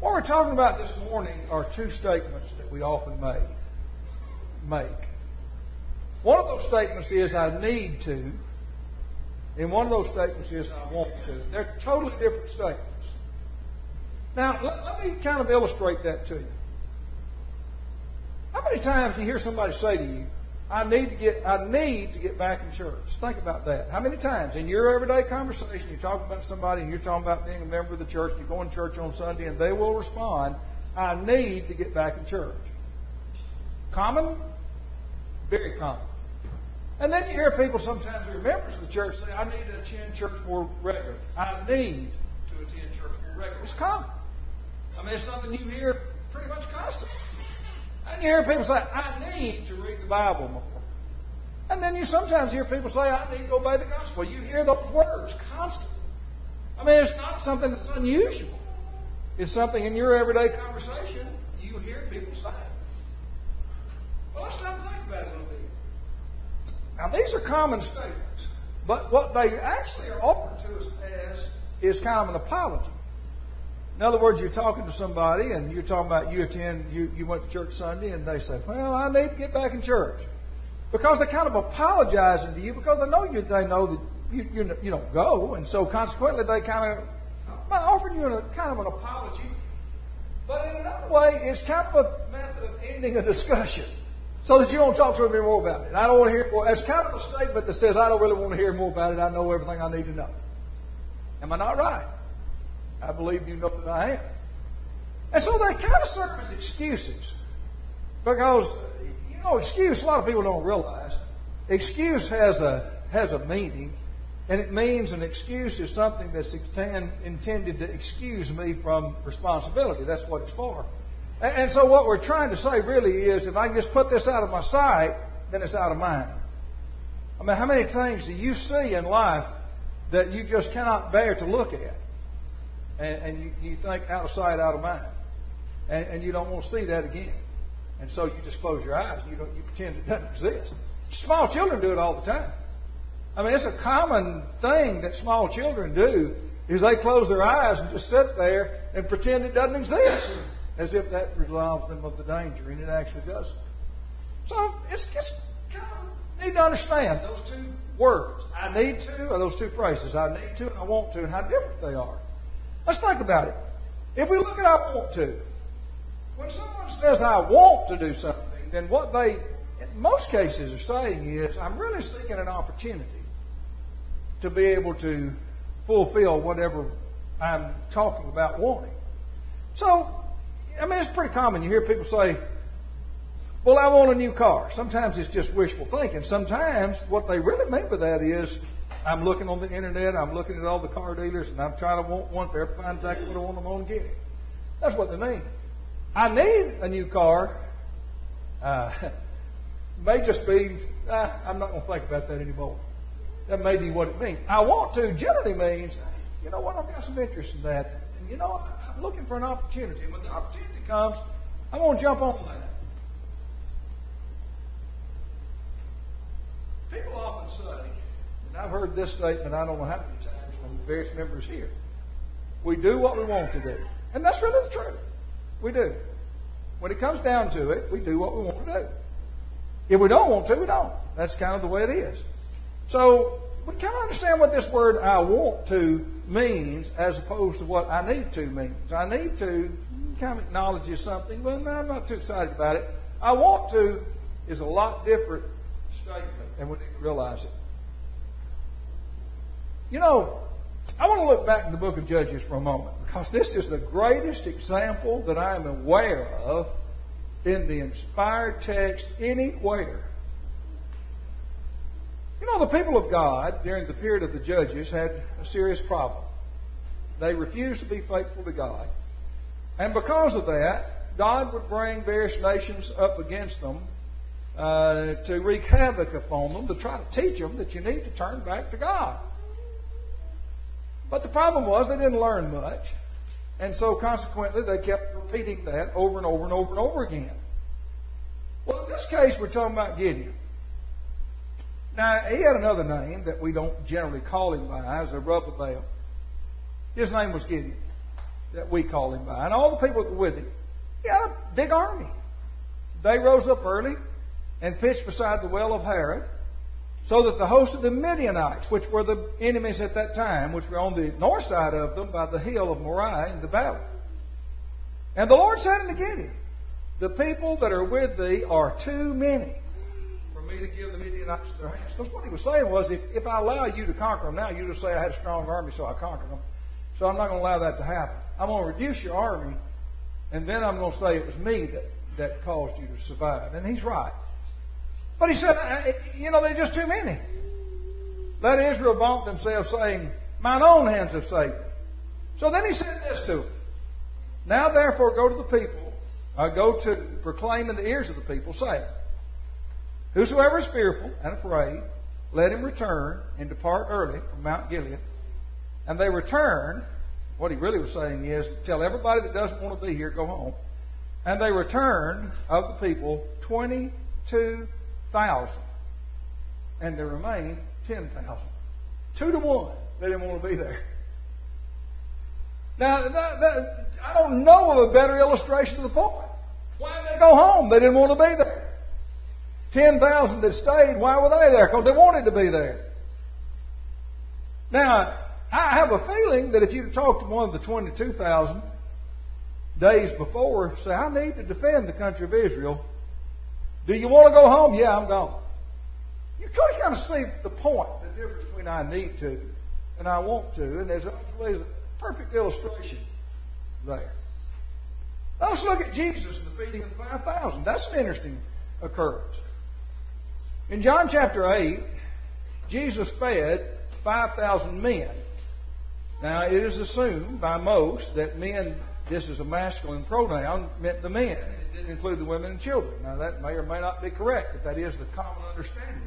What we're talking about this morning are two statements that we often make. One of those statements is, I need to, and one of those statements is, I want to. They're totally different statements. Now, let me kind of illustrate that to you. How many times do you hear somebody say to you, I need to get back in church? Think about that. How many times in your everyday conversation you talk about somebody and you're talking about being a member of the church, and you're going to church on Sunday, and they will respond, I need to get back in church. Common? Very common. And then you hear people sometimes who are members of the church say, I need to attend church more regularly. I need to attend church more regularly. It's common. I mean, it's something you hear pretty much constantly. And you hear people say, I need to read the Bible more. And then you sometimes hear people say, I need to obey the gospel. You hear those words constantly. I mean, it's not something that's unusual. It's something in your everyday conversation you hear people say. Well, let's stop and think about it a little bit. Now, these are common statements. But what they actually are offered to us as is kind of an apology. In other words, you're talking to somebody and you're talking about you went to church Sunday, and they say, well, I need to get back in church. Because they're kind of apologizing to you because they know that you don't go. And so consequently, they kind of offering you kind of an apology. But in another way, it's kind of a method of ending a discussion so that you don't talk to them anymore about it. I don't want to hear more. It's kind of a statement that says, I don't really want to hear more about it. I know everything I need to know. Am I not right? I believe you know that I am. And so they kind of serve as excuses. Because, excuse, a lot of people don't realize, excuse has a meaning, and it means an excuse is something that's intended to excuse me from responsibility. That's what it's for. And so what we're trying to say really is, if I can just put this out of my sight, then it's out of mind. I mean, how many things do you see in life that you just cannot bear to look at? And you think out of sight, out of mind. And you don't want to see that again. And so you just close your eyes and you pretend it doesn't exist. Small children do it all the time. I mean, it's a common thing that small children do, is they close their eyes and just sit there and pretend it doesn't exist, as if that relieves them of the danger, and it actually doesn't. So it's kind of need to understand those two words, I need to, or those two phrases, I need to and I want to, and how different they are. Let's think about it. If we look at I want to, when someone says I want to do something, then what they, in most cases, are saying is, I'm really seeking an opportunity to be able to fulfill whatever I'm talking about wanting. So, I mean, it's pretty common. You hear people say, well, I want a new car. Sometimes it's just wishful thinking. Sometimes what they really mean by that is, I'm looking on the internet, I'm looking at all the car dealers, and I'm trying to want one for find exactly what I want, I'm going to get it. That's what they mean. I need a new car. May just be, I'm not going to think about that anymore. That may be what it means. I want to generally means, you know what, I've got some interest in that. And I'm looking for an opportunity. And when the opportunity comes, I'm going to jump on that. People often say, and I've heard this statement I don't know how many times from various members here, we do what we want to do. And that's really the truth. We do. When it comes down to it, we do what we want to do. If we don't want to, we don't. That's kind of the way it is. So we kind of understand what this word I want to means as opposed to what I need to means. I need to kind of acknowledges something, but I'm not too excited about it. I want to is a lot different statement, and we need to realize it. I want to look back in the book of Judges for a moment, because this is the greatest example that I am aware of in the inspired text anywhere. The people of God during the period of the Judges had a serious problem. They refused to be faithful to God. And because of that, God would bring various nations up against them to wreak havoc upon them, to try to teach them that you need to turn back to God. But the problem was they didn't learn much. And so consequently, they kept repeating that over and over and over and over again. Well, in this case, we're talking about Gideon. Now, he had another name that we don't generally call him by, as a Zerubbabel. His name was Gideon. that we call him by, and all the people that were with him, he had a big army. They rose up early and pitched beside the well of Harod, so that the host of the Midianites, which were the enemies at that time, which were on the north side of them by the hill of Moriah in the valley. And the Lord said unto Gideon, the people that are with thee are too many for me to give the Midianites their hands. Because what he was saying was, if I allow you to conquer them now, you just say I had a strong army, so I conquered them. So I'm not going to allow that to happen. I'm going to reduce your army, and then I'm going to say it was me that caused you to survive. And he's right. But he said, they're just too many. Let Israel vaunt themselves, saying, mine own hands have saved me. So then he said this to them. Now therefore go to the people, go to proclaim in the ears of the people, saying, whosoever is fearful and afraid, let him return and depart early from Mount Gilead. And they returned. What he really was saying is, tell everybody that doesn't want to be here, go home. And they returned of the people 22,000. And there remained 10,000. 2 to 1. They didn't want to be there. Now, I don't know of a better illustration of the point. Why did they go home? They didn't want to be there. 10,000 that stayed, why were they there? Because they wanted to be there. Now, I have a feeling that if you'd talked to one of the 22,000 days before, say, I need to defend the country of Israel. Do you want to go home? Yeah, I'm gone. You kind of see the point, the difference between I need to and I want to, and there's a perfect illustration there. Now let's look at Jesus and the feeding of the 5,000. That's an interesting occurrence. In John chapter 8, Jesus fed 5,000 men. Now it is assumed by most that men, this is a masculine pronoun, meant the men. It didn't include the women and children. Now that may or may not be correct, but that is the common understanding of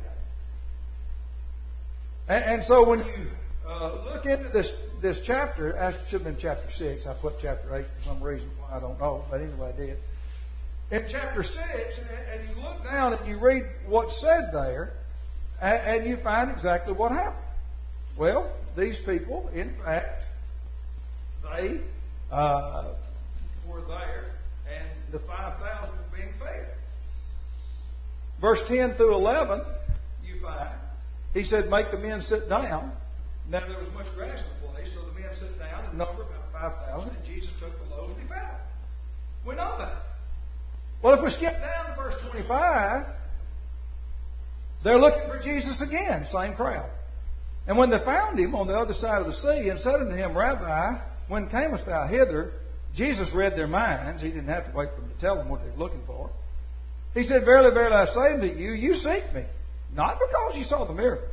it. And so when you look into this chapter, actually it should have been chapter 6. I put chapter 8 for some reason. Why I don't know, but anyway I did. In chapter 6, and you look down and you read what's said there, and you find exactly what happened. Well, these people, in fact, they were there, and the 5,000 were being fed. Verse 10 through 11, you find, he said, make the men sit down. Now there was much grass in the place, so the men sat down and numbered about 5,000, and Jesus took the loaves and he fed them. We know that. Well, if we skip down to verse 25, they're looking for Jesus again, same crowd. And when they found him on the other side of the sea and said unto him, Rabbi, when camest thou hither? Jesus read their minds. He didn't have to wait for them to tell them what they were looking for. He said, verily, verily, I say unto you, you seek me, not because you saw the miracle,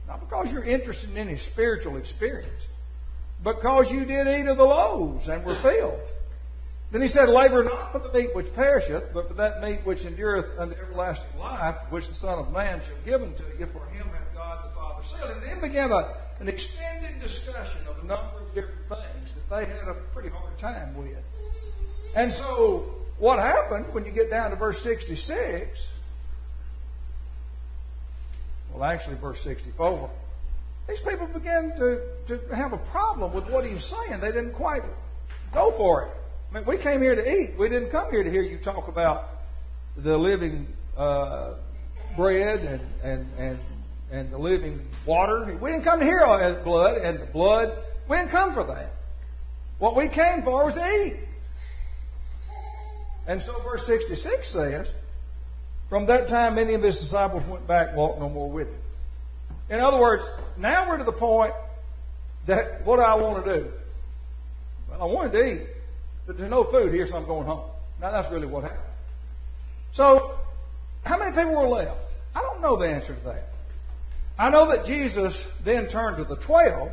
not because you're interested in any spiritual experience, but because you did eat of the loaves and were filled. Then he said, labor not for the meat which perisheth, but for that meat which endureth unto everlasting life, which the Son of Man shall give unto you, for him hath God the Father sealed. And then began an extended discussion of a number of different things that they had a pretty hard time with. And so what happened when you get down to verse 66, well actually verse 64, these people began to have a problem with what he was saying. They didn't quite go for it. I mean, we came here to eat. We didn't come here to hear you talk about the living bread and the living water. We didn't come to hear all that blood and the blood. We didn't come for that. What we came for was to eat. And so verse 66 says, from that time many of his disciples went back and walked no more with him. In other words, now we're to the point that what do I want to do? Well, I wanted to eat. But there's no food here, so I'm going home. Now, that's really what happened. So, how many people were left? I don't know the answer to that. I know that Jesus then turned to the 12.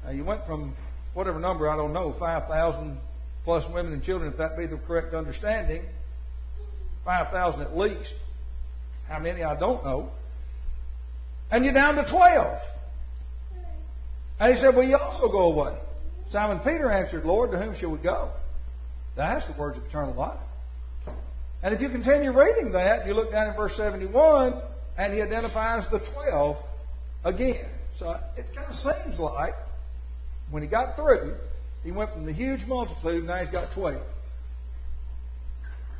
Now, you went from whatever number, I don't know, 5,000 plus women and children, if that be the correct understanding. 5,000 at least. How many, I don't know. And you're down to 12. And he said, will you also go away? Simon Peter answered, Lord, to whom shall we go? That's the words of eternal life. And if you continue reading that, you look down in verse 71, and he identifies the 12 again. So it kind of seems like When he got through, he went from the huge multitude, now he's got 12.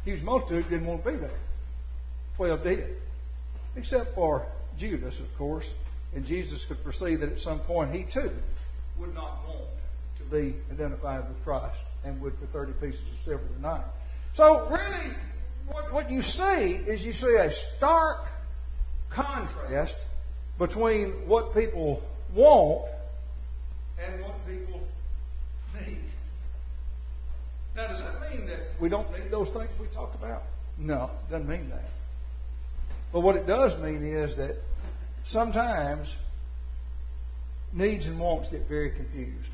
Huge multitude didn't want to be there. 12 did. Except for Judas, of course. And Jesus could foresee that at some point he too would not want to be identified with Christ and would for 30 pieces of silver deny. So really, what you see is you see a stark contrast between what people want and what people need. Now, does that mean that we don't need those things we talked about? No, it doesn't mean that. But what it does mean is that sometimes needs and wants get very confused.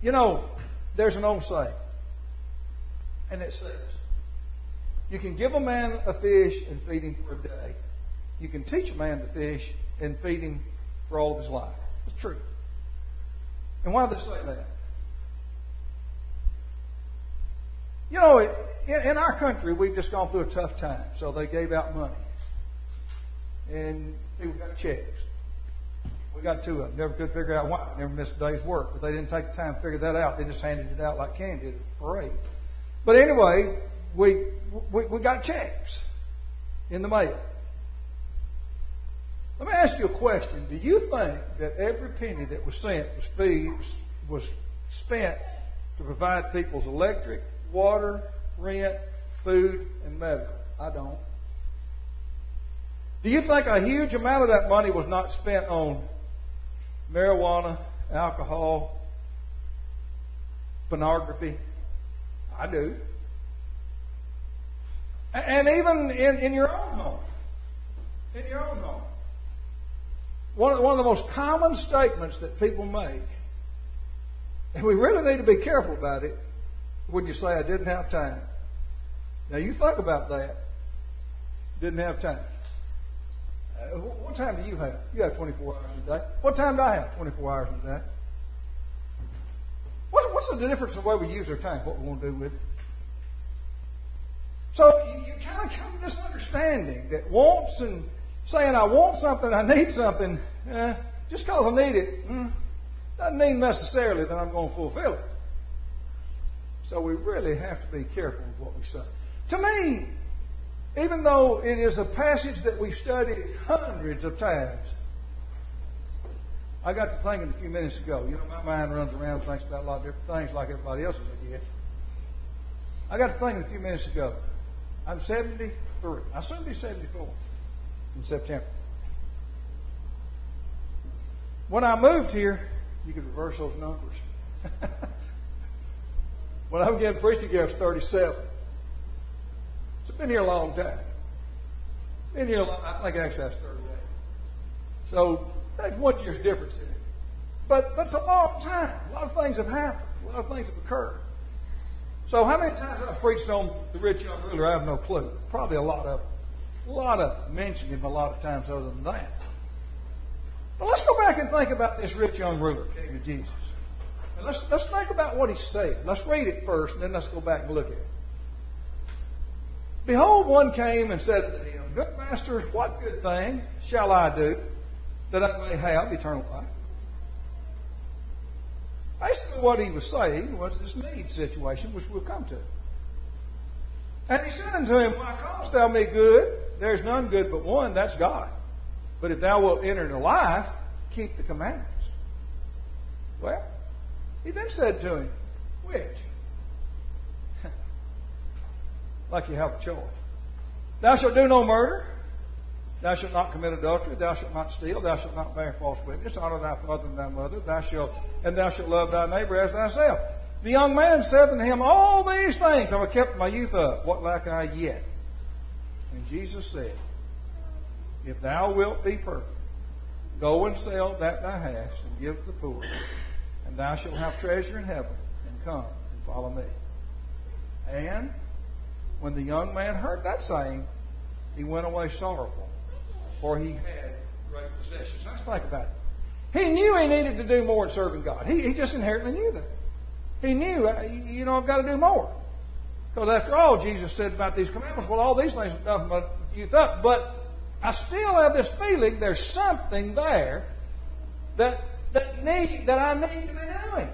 You know, there's an old saying, and it says, you can give a man a fish and feed him for a day. You can teach a man to fish and feed him for all of his life. It's true. And why do they say that? You know, in our country, we've just gone through a tough time. So they gave out money. And people got checks. We got 2 of them. Never could figure out why. Never missed a day's work. But they didn't take the time to figure that out. They just handed it out like candy at a parade. But anyway, we got checks in the mail. Let me ask you a question. Do you think that every penny that was sent was spent to provide people's electric, water, rent, food, and medical? I don't. Do you think a huge amount of that money was not spent on marijuana, alcohol, pornography? I do. And even in your own home. In your own home. One of the most common statements that people make, and we really need to be careful about it, when you say, I didn't have time. Now you think about that. Didn't have time. What time do you have? You have 24 hours a day. What time do I have? 24 hours a day. What's the difference in the way we use our time? What we want to do with it? So you kind of come to this understanding that wants and saying I want something, I need something, just because I need it, doesn't mean necessarily that I'm going to fulfill it. So we really have to be careful with what we say. To me, even though it is a passage that we've studied hundreds of times, I got to thinking a few minutes ago. You know, my mind runs around and thinks about a lot of different things like everybody else's I guess. I got to thinking a few minutes ago. I'm 73. I'll soon be 74 in September. When I moved here, you could reverse those numbers. When I began preaching here, I was 37. So I've been here a long time. Been here, I think actually I was 38. So that's 1 year's difference in it. But that's a long time. A lot of things have happened. A lot of things have occurred. So how many times I've preached on the rich young ruler, I have no clue. Probably a lot of them. A lot of mentioned him a lot of times other than that. But let's go back and think about this rich young ruler, King of Jesus. And let's think about what he said. Let's read it first, and then let's go back and look at it. Behold, one came and said unto him, Good master, what good thing shall I do that I may have eternal life? Basically what he was saying was this need situation, which we'll come to. And he said unto him, Why callest thou me good? There is none good but one, that's God. But if thou wilt enter into life, keep the commandments. Well, he then said to him, Which? Like you have a choice. Thou shalt do no murder. Thou shalt not commit adultery. Thou shalt not steal. Thou shalt not bear false witness. Honor thy father and thy mother. Thou shalt love thy neighbor as thyself. The young man said unto him, All these things have I kept my youth up. What lack I yet? And Jesus said, If thou wilt be perfect, go and sell that thou hast and give to the poor, and thou shalt have treasure in heaven, and come and follow me. And when the young man heard that saying, he went away sorrowful, for he had great possessions. Let's think about it. He knew he needed to do more in serving God. He just inherently knew that. He knew, I've got to do more. Because after all, Jesus said about these commandments, well, all these things have done my youth up. But I still have this feeling there's something there that I need to be doing.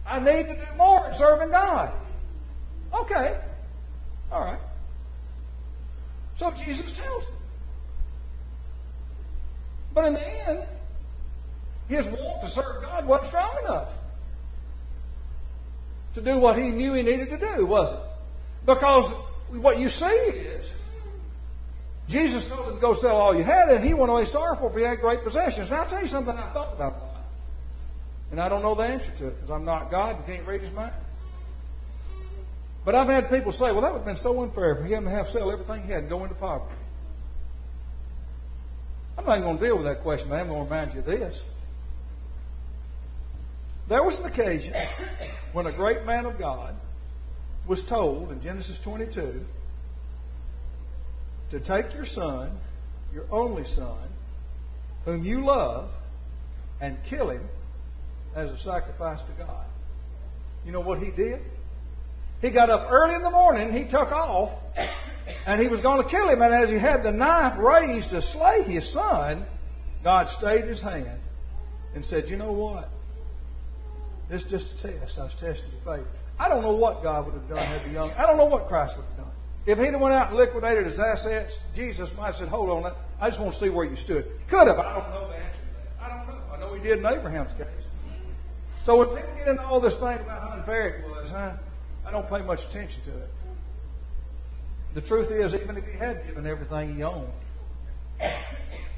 I need to do more in serving God. Okay. All right. So Jesus tells them. But in the end, his want to serve God wasn't strong enough to do what he knew he needed to do, was it? Because what you see is, Jesus told him to go sell all you had, and he went away sorrowful for he had great possessions. Now, I'll tell you something I thought about that. And I don't know the answer to it because I'm not God and can't read his mind. But I've had people say, well, that would have been so unfair for him to have sell everything he had and go into poverty. I'm not even going to deal with that question, but I'm going to remind you of this. There was an occasion when a great man of God was told in Genesis 22 to take your son, your only son, whom you love, and kill him as a sacrifice to God. You know what he did? He got up early in the morning, he took off, and he was going to kill him. And as he had the knife raised to slay his son, God stayed his hand and said, you know what? This is just a test. I was testing your faith. I don't know what God would have done had the young. I don't know what Christ would have done. If he'd have went out and liquidated his assets, Jesus might have said, hold on, I just want to see where you stood. He could have. I don't know the answer to that. I don't know. I know he did in Abraham's case. So when people get into all this thing about how unfair it was, I don't pay much attention to it. The truth is, even if he had given everything he owned,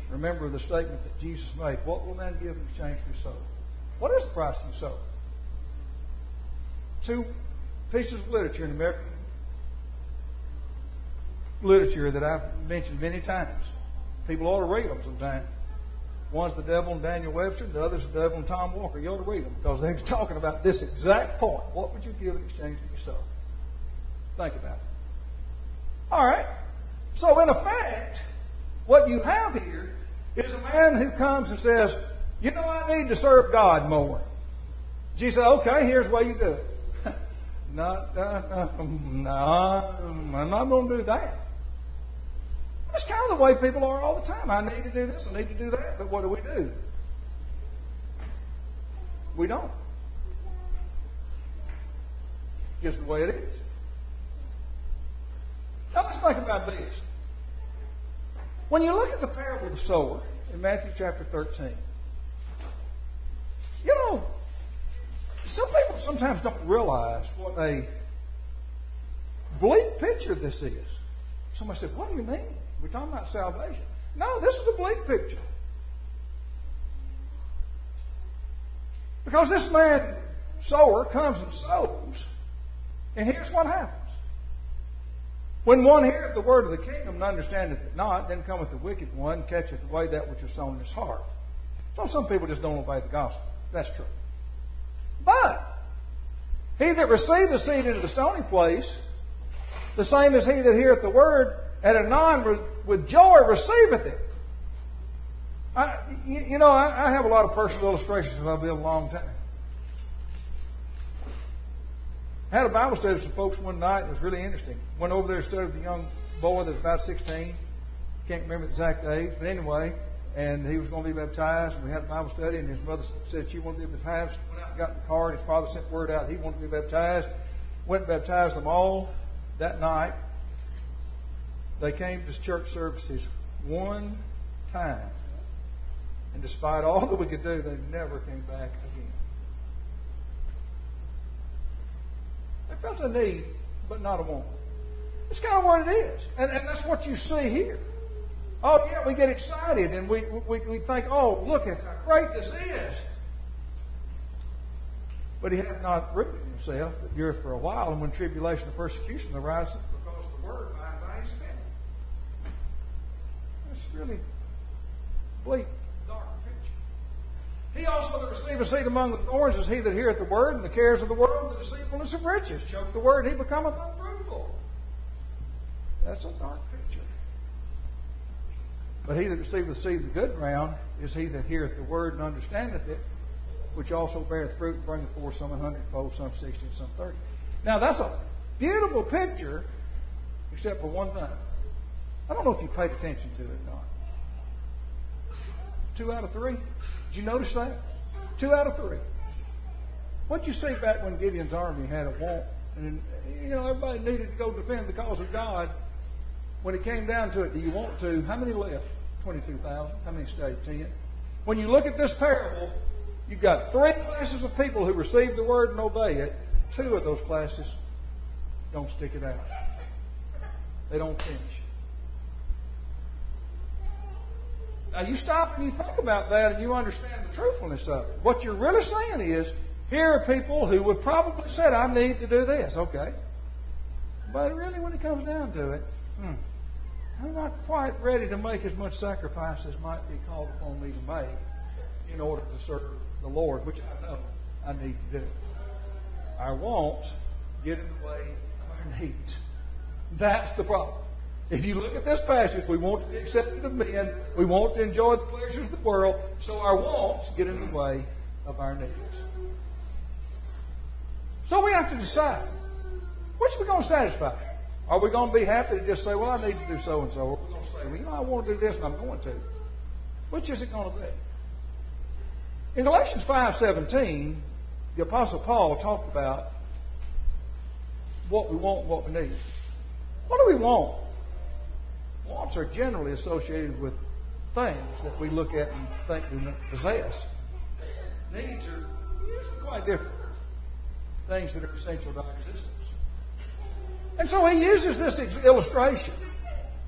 remember the statement that Jesus made, what will man give in exchange for his soul? What is the price of your soul? 2 pieces of literature in American literature that I've mentioned many times. People ought to read them sometime. One's The Devil and Daniel Webster, the other's The Devil and Tom Walker. You ought to read them because they're talking about this exact point. What would you give in exchange for your soul? Think about it. All right. So in effect, what you have here is a man who comes and says, you know, I need to serve God more. Jesus said, okay, here's the way you do it. No, I'm not going to do that. That's kind of the way people are all the time. I need to do this, I need to do that. But what do? We don't. Just the way it is. Now let's think about this. When you look at the parable of the sower in Matthew chapter 13, you know, some people sometimes don't realize what a bleak picture this is. Somebody said, what do you mean? We're talking about salvation. No, this is a bleak picture. Because this man, sower, comes and sows, and here's what happens. When one heareth the word of the kingdom and understandeth it not, then cometh the wicked one, and catcheth away that which is sown in his heart. So some people just don't obey the gospel. That's true. But he that receiveth the seed into the stony place, the same as he that heareth the word, and anon with joy receiveth it. I have a lot of personal illustrations because I've been a long time. I had a Bible study with some folks one night. It was really interesting. Went over there and studied with a young boy that was about 16. Can't remember the exact age, but anyway. And he was going to be baptized. And we had a Bible study, and his mother said she wanted to be baptized. Went out and got in the car, and his father sent word out he wanted to be baptized. Went and baptized them all that night. They came to church services one time. And despite all that we could do, they never came back again. They felt a need, but not a want. It's kind of what it is. And that's what you see here. Oh, yeah, we get excited and we think, oh, look at how great this is. But he hath not rooted himself, but endureth for a while, and when tribulation and persecution ariseth because of the word, by and by he's finished. That's really bleak, dark picture. He also that receiveth seed among the thorns is he that heareth the word, and the cares of the world, and the deceitfulness of riches choke the word, he becometh unfruitful. That's a dark picture. But he that receiveth the seed of the good ground is he that heareth the word and understandeth it, which also beareth fruit and bringeth forth some 100-fold, some 60, and some 30. Now that's a beautiful picture, except for one thing. I don't know if you paid attention to it or not. 2 out of 3. Did you notice that? 2 out of 3. What did you see back when Gideon's army had a want? And, everybody needed to go defend the cause of God. When it came down to it, do you want to? How many left? 22,000. How many stayed? 10. When you look at this parable, you've got 3 classes of people who receive the word and obey it. 2 of those classes don't stick it out. They don't finish. Now you stop and you think about that and you understand the truthfulness of it. What you're really saying is, here are people who would probably say, I need to do this. Okay. But really when it comes down to it, I'm not quite ready to make as much sacrifice as might be called upon me to make in order to serve the Lord, which I know I need to do. Our wants get in the way of our needs. That's the problem. If you look at this passage, we want to be accepted of men. We want to enjoy the pleasures of the world. So our wants get in the way of our needs. So we have to decide, which are we going to satisfy? Are we going to be happy to just say, well, I need to do so and so? Or are we going to say, well, I want to do this and I'm going to? Which is it going to be? In Galatians 5:17, the Apostle Paul talked about what we want and what we need. What do we want? Wants are generally associated with things that we look at and think we possess. Needs are usually quite different. Things that are essential to our existence. And so he uses this illustration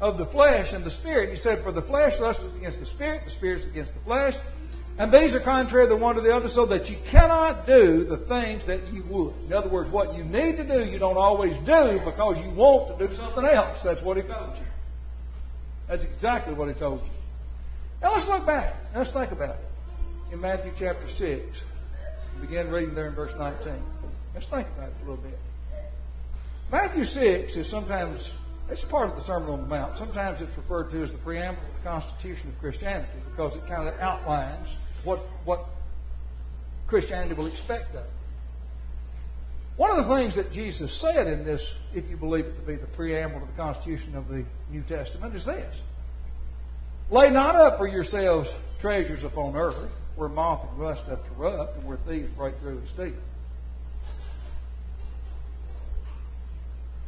of the flesh and the spirit. He said, for the flesh lusteth against the spirit is against the flesh, and these are contrary the one to the other, so that you cannot do the things that you would. In other words, what you need to do, you don't always do because you want to do something else. That's what he told you. That's exactly what he told you. Now let's look back. Let's think about it. In Matthew chapter 6, we begin reading there in verse 19. Let's think about it a little bit. Matthew 6 is sometimes, it's part of the Sermon on the Mount. Sometimes it's referred to as the preamble of the Constitution of Christianity because it kind of outlines what Christianity will expect of it. One of the things that Jesus said in this, if you believe it to be the preamble of the Constitution of the New Testament, is this. Lay not up for yourselves treasures upon earth, where moth and rust doth corrupt, and where thieves break through and steal.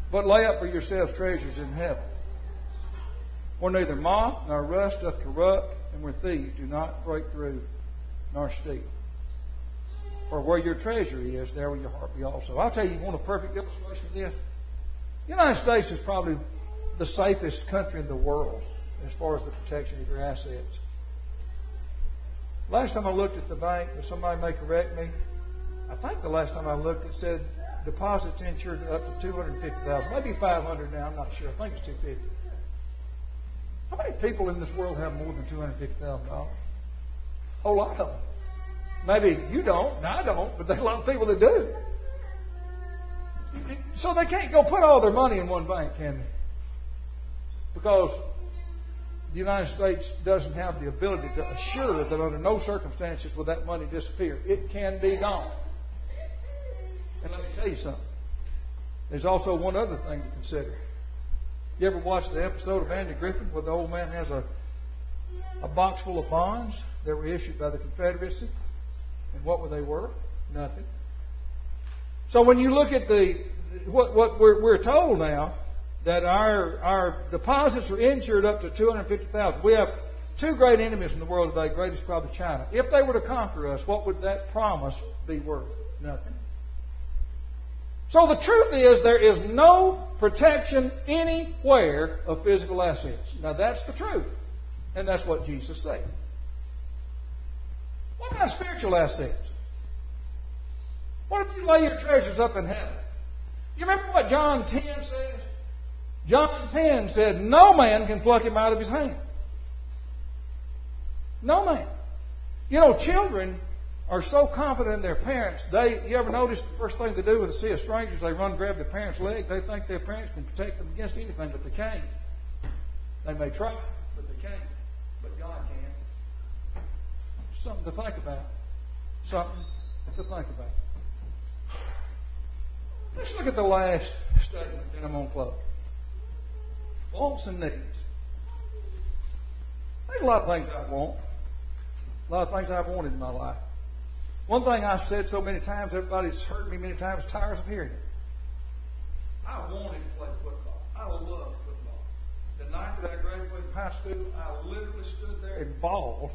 But lay up for yourselves treasures in heaven, where neither moth nor rust doth corrupt, and where thieves do not break through nor steal. For where your treasure is, there will your heart be also. I'll tell you, want a perfect illustration of this? The United States is probably the safest country in the world as far as the protection of your assets. Last time I looked at the bank, if somebody may correct me, I think the last time I looked it said deposits insured up to $250,000, maybe $500 now, I'm not sure. I think it's $250,000. How many people in this world have more than $250,000? A whole lot of them. Maybe you don't, and I don't, but there are a lot of people that do. So they can't go put all their money in one bank, can they? Because the United States doesn't have the ability to assure that under no circumstances will that money disappear. It can be gone. And let me tell you something. There's also one other thing to consider. You ever watch the episode of Andy Griffin where the old man has a box full of bonds that were issued by the Confederacy? And what were they worth? Nothing. So when you look at what we're told now, that our deposits are insured up to $250,000. We have two great enemies in the world today. Greatest probably China. If they were to conquer us, what would that promise be worth? Nothing. So the truth is there is no protection anywhere of physical assets. Now that's the truth. And that's what Jesus said. What about spiritual assets? What if you lay your treasures up in heaven? You remember what John 10 says? John 10 said, no man can pluck him out of his hand. No man. You know, children are so confident in their parents. You ever notice the first thing they do when they see a stranger is they run and grab their parents' leg? They think their parents can protect them against anything, but they can't. They may try, but they can't. But God can. Something to think about. Something to think about. Let's look at the last statement, and I'm going to close. Wants and needs. There's a lot of things I want. A lot of things I've wanted in my life. One thing I've said so many times, everybody's heard me many times, tires of hearing it. I wanted to play football. I love football. The night that I graduated from high school, I literally stood there and bawled.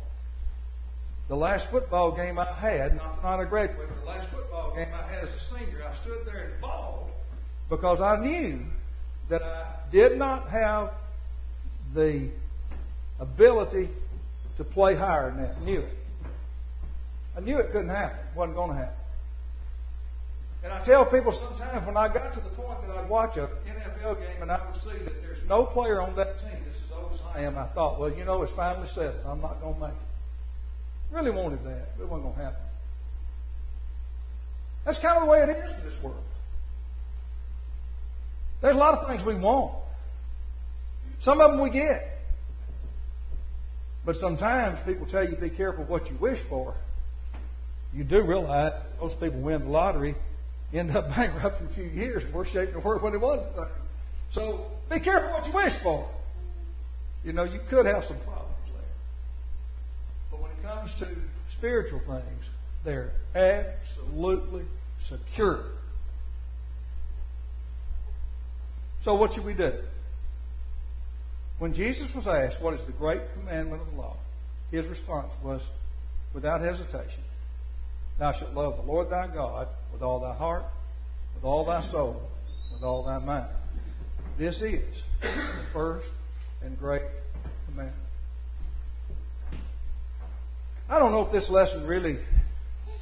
The last football game I had, not I graduated, but the last football game I had as a senior, I stood there and bawled because I knew that I did not have the ability to play higher than that. I knew it. I knew it couldn't happen. It wasn't going to happen. And I tell people sometimes when I got to the point that I'd watch an NFL game and I would see that there's no player on that team that's as old as I am, I thought, well, it's finally settled. I'm not going to make it. Really wanted that, but it wasn't going to happen. That's kind of the way it is in this world. There's a lot of things we want. Some of them we get. But sometimes people tell you be careful what you wish for. You do realize most people win the lottery, end up bankrupt in a few years, and worse shape than they were when they won it. So be careful what you wish for. You could have some problems there. But when it comes to spiritual things, they're absolutely secure. So what should we do? When Jesus was asked what is the great commandment of the law, his response was, without hesitation, thou shalt love the Lord thy God with all thy heart, with all thy soul, with all thy mind. This is the first and great commandment. I don't know if this lesson really is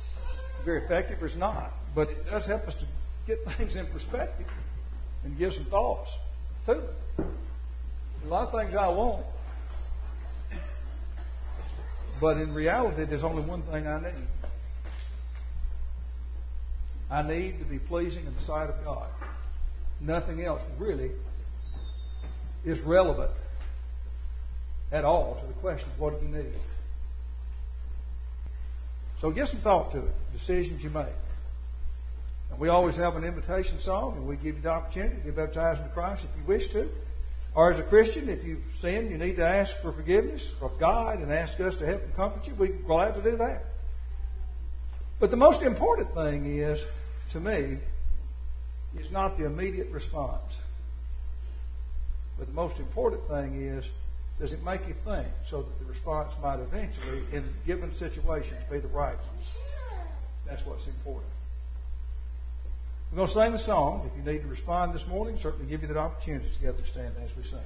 very effective or is not, but it does help us to get things in perspective and give some thoughts to them. A lot of things I want, but in reality, there's only one thing I need. I need to be pleasing in the sight of God. Nothing else really is relevant at all to the question of what do you need. So give some thought to it, decisions you make. And we always have an invitation song, and we give you the opportunity to get baptized into Christ if you wish to. Or as a Christian, if you've sinned, you need to ask for forgiveness of God and ask us to help and comfort you. We're glad to do that. But the most important thing is, to me, is not the immediate response. But the most important thing is, does it make you think so that the response might eventually, in given situations, be the right ones? That's what's important. We're going to sing the song. If you need to respond this morning, certainly give you that opportunity together to stand as we sing.